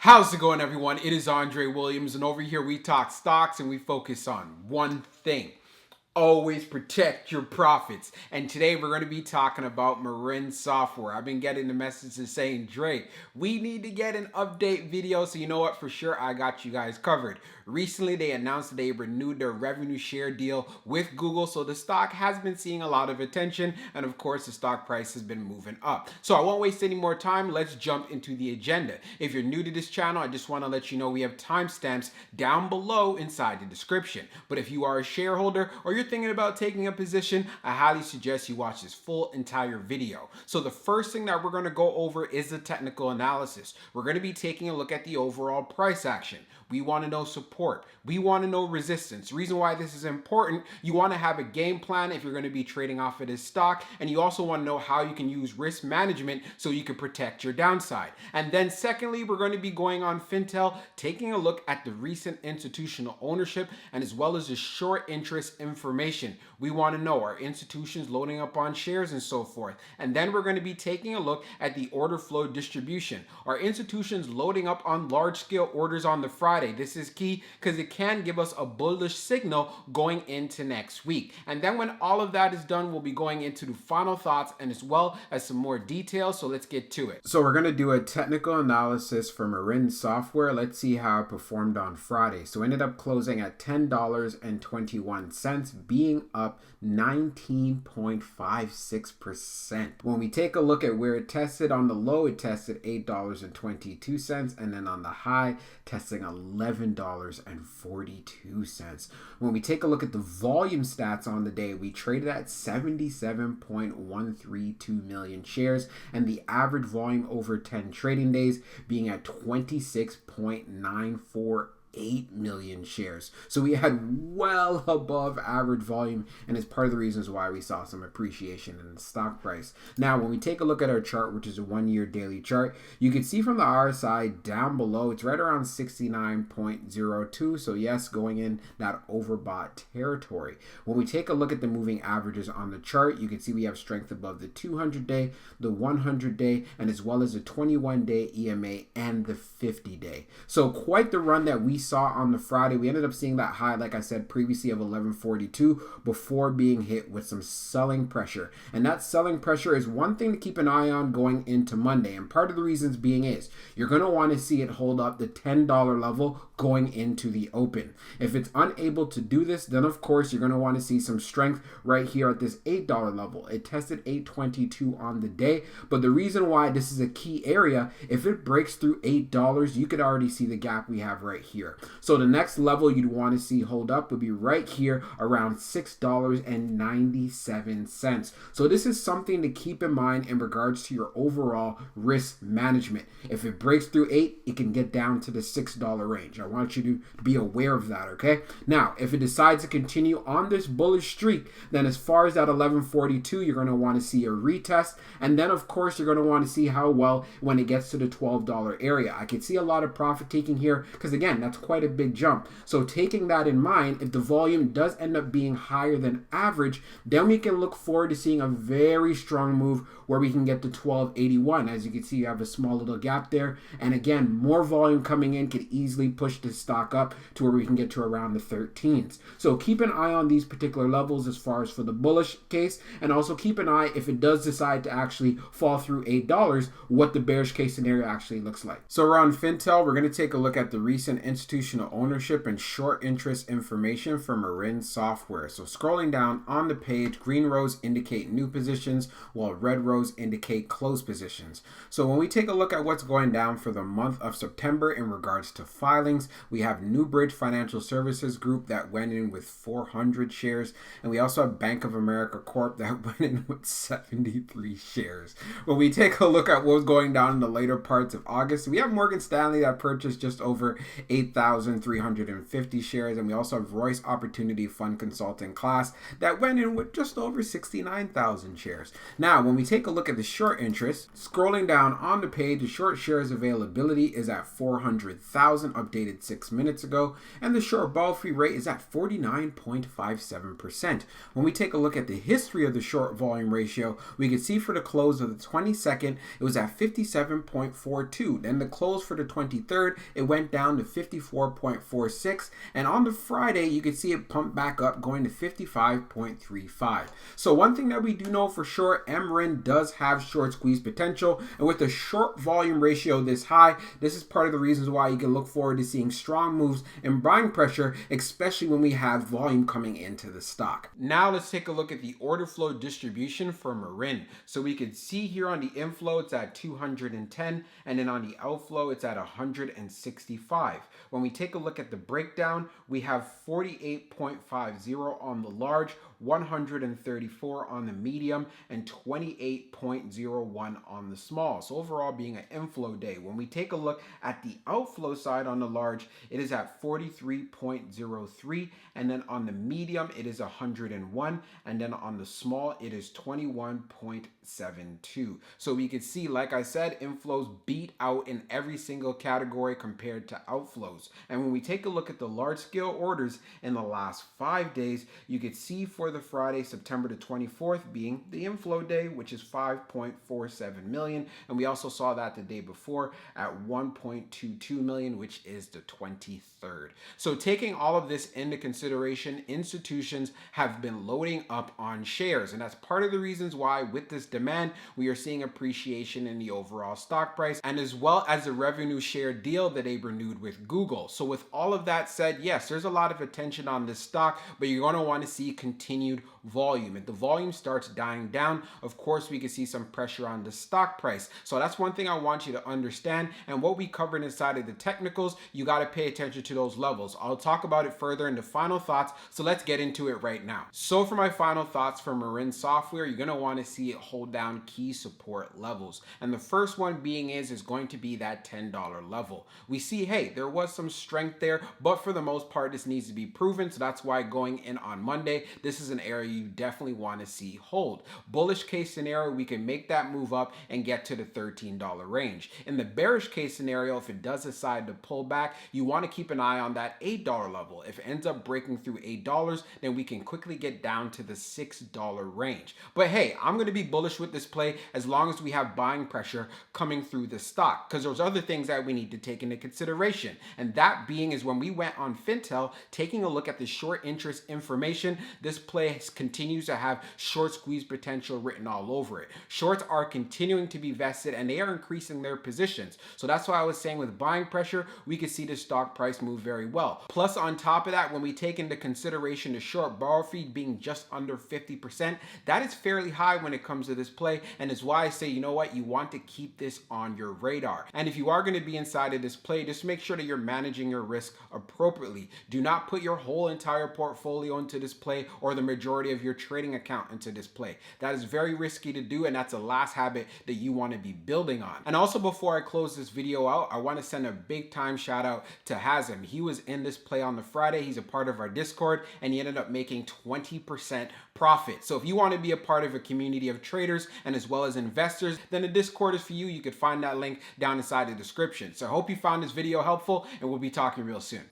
How's it going, everyone? It is Andre Williams, and over here we talk stocks and we focus on one thing. Always protect your profits. And today we're going to be talking about Marin software. I've been getting the messages saying, Dre, we need to get an update video. So you know what? For sure, I got you guys covered. Recently, they announced that they renewed their revenue share deal with Google. So the stock has been seeing a lot of attention. And of course, the stock price has been moving up. So I won't waste any more time. Let's jump into the agenda. If you're new to this channel, I just want to let you know we have timestamps down below inside the description. But if you are a shareholder or you're thinking about taking a position, I highly suggest you watch this full entire video. So the first thing that we're going to go over is the technical analysis. We're going to be taking a look at the overall price action. We want to know support. We want to know resistance. The reason why this is important, you want to have a game plan if you're going to be trading off of this stock, and you also want to know how you can use risk management so you can protect your downside. And then secondly, we're going to be going on Fintel, taking a look at the recent institutional ownership and as well as the short interest information. We want to know, are institutions loading up on shares and so forth? And then we're going to be taking a look at the order flow distribution. Are institutions loading up on large scale orders on the Friday? This is key because it can give us a bullish signal going into next week. And then when all of that is done, we'll be going into the final thoughts and as well as some more details. So let's get to it. So we're going to do a technical analysis for Marin software. Let's see how it performed on Friday. So ended up closing at $10.21, being up 19.56%. When we take a look at where it tested, on the low, it tested $8.22, and then on the high, testing $11.42. When we take a look at the volume stats on the day, we traded at 77.132 million shares, and the average volume over 10 trading days being at 26.948 million shares. So we had well above average volume, and it's part of the reasons why we saw some appreciation in the stock price. Now, when we take a look at our chart, which is a 1-year daily chart, you can see from the RSI down below, it's right around 69.02. So yes, going in that overbought territory. When we take a look at the moving averages on the chart, you can see we have strength above the 200-day, the 100-day, and as well as the 21-day EMA and the 50-day. So quite the run that we saw on the Friday. We ended up seeing that high, like I said previously, of 1142 before being hit with some selling pressure. And that selling pressure is one thing to keep an eye on going into Monday. And part of the reasons being is you're going to want to see it hold up the $10 level going into the open. If it's unable to do this, then of course you're going to want to see some strength right here at this $8 level. It tested $8.22 on the day, but the reason why this is a key area, if it breaks through $8, you could already see the gap we have right here. So the next level you'd want to see hold up would be right here around $6.97. So this is something to keep in mind in regards to your overall risk management. If it breaks through 8, it can get down to the $6 range. I want you to be aware of that, okay? Now, if it decides to continue on this bullish streak, then as far as that 1142, you're going to want to see a retest. And then, of course, you're going to want to see how well when it gets to the $12 area. I can see a lot of profit taking here because, again, that's quite a big jump. So taking that in mind, if the volume does end up being higher than average, then we can look forward to seeing a very strong move where we can get to 1281. As you can see, you have a small little gap there. And again, more volume coming in could easily push the stock up to where we can get to around the 13s. So keep an eye on these particular levels as far as for the bullish case, and also keep an eye if it does decide to actually fall through $8, what the bearish case scenario actually looks like. So around Fintel, we're going to take a look at the recent institutional ownership and short interest information for Marin software. So scrolling down on the page, green rows indicate new positions while red rows indicate closed positions. So when we take a look at what's going down for the month of September in regards to filings, we have Newbridge Financial Services Group that went in with 400 shares, and we also have Bank of America Corp that went in with 73 shares. When we take a look at what's going down in the later parts of August, we have Morgan Stanley that purchased just over 8,000 15,350 shares. And we also have Royce Opportunity Fund Consulting class that went in with just over 69,000 shares. Now, when we take a look at the short interest, scrolling down on the page, the short shares availability is at 400,000, updated 6 minutes ago, and the short ball free rate is at 49.57%. When we take a look at the history of the short volume ratio, we can see for the close of the 22nd, it was at 57.42. Then the close for the 23rd, it went down to 54.46. And on the Friday, you can see it pump back up, going to 55.35. So one thing that we do know for sure, MRIN does have short squeeze potential. And with the short volume ratio this high, this is part of the reasons why you can look forward to seeing strong moves in buying pressure, especially when we have volume coming into the stock. Now let's take a look at the order flow distribution for Marin. So we can see here on the inflow, it's at 210, and then on the outflow, it's at 165. When we take a look at the breakdown, we have 48.50 on the large, 134 on the medium, and 28.01 on the small. So overall being an inflow day. When we take a look at the outflow side on the large, it is at 43.03, and then on the medium it is 101, and then on the small it is 21.72. So we can see, like I said, inflows beat out in every single category compared to outflows. And when we take a look at the large scale orders in the last 5 days, you could see for the Friday, September the 24th being the inflow day, which is 5.47 million. And we also saw that the day before at 1.22 million, which is the 23rd. So taking all of this into consideration, institutions have been loading up on shares. And that's part of the reasons why with this demand, we are seeing appreciation in the overall stock price, and as well as the revenue share deal that they renewed with Google. So with all of that said, yes, there's a lot of attention on this stock, but you're going to want to see continued volume. If the volume starts dying down, of course, we can see some pressure on the stock price. So that's one thing I want you to understand. And what we covered inside of the technicals, you got to pay attention to those levels. I'll talk about it further in the final thoughts. So let's get into it right now. So for my final thoughts for Marin software, you're going to want to see it hold down key support levels. And the first one being is going to be that $10 level. We see, hey, there was some strength there, but for the most part, this needs to be proven. So that's why going in on Monday, this is an area you definitely want to see hold. Bullish case scenario, we can make that move up and get to the $13 range. In the bearish case scenario, if it does decide to pull back, you want to keep an eye on that $8 level. If it ends up breaking through $8, then we can quickly get down to the $6 range. But hey, I'm going to be bullish with this play as long as we have buying pressure coming through the stock, because there's other things that we need to take into consideration. And that being is when we went on Fintel, taking a look at the short interest information, this play continues to have short squeeze potential written all over it. Shorts are continuing to be vested and they are increasing their positions. So that's why I was saying with buying pressure, we could see the stock price move very well. Plus on top of that, when we take into consideration the short borrow fee being just under 50%, that is fairly high when it comes to this play. And it's why I say, you know what, you want to keep this on your radar. And if you are going to be inside of this play, just make sure that you're managing your risk appropriately. Do not put your whole entire portfolio into this play or the majority of your trading account into this play. That is very risky to do, and that's the last habit that you want to be building on. And also, before I close this video out, I want to send a big time shout out to Hazem. He was in this play on the Friday. He's a part of our Discord, and he ended up making 20% profit. So if you want to be a part of a community of traders and as well as investors, then the Discord is for you. You could find that link down inside the description. So I hope you found this video helpful, and we'll be talking real soon.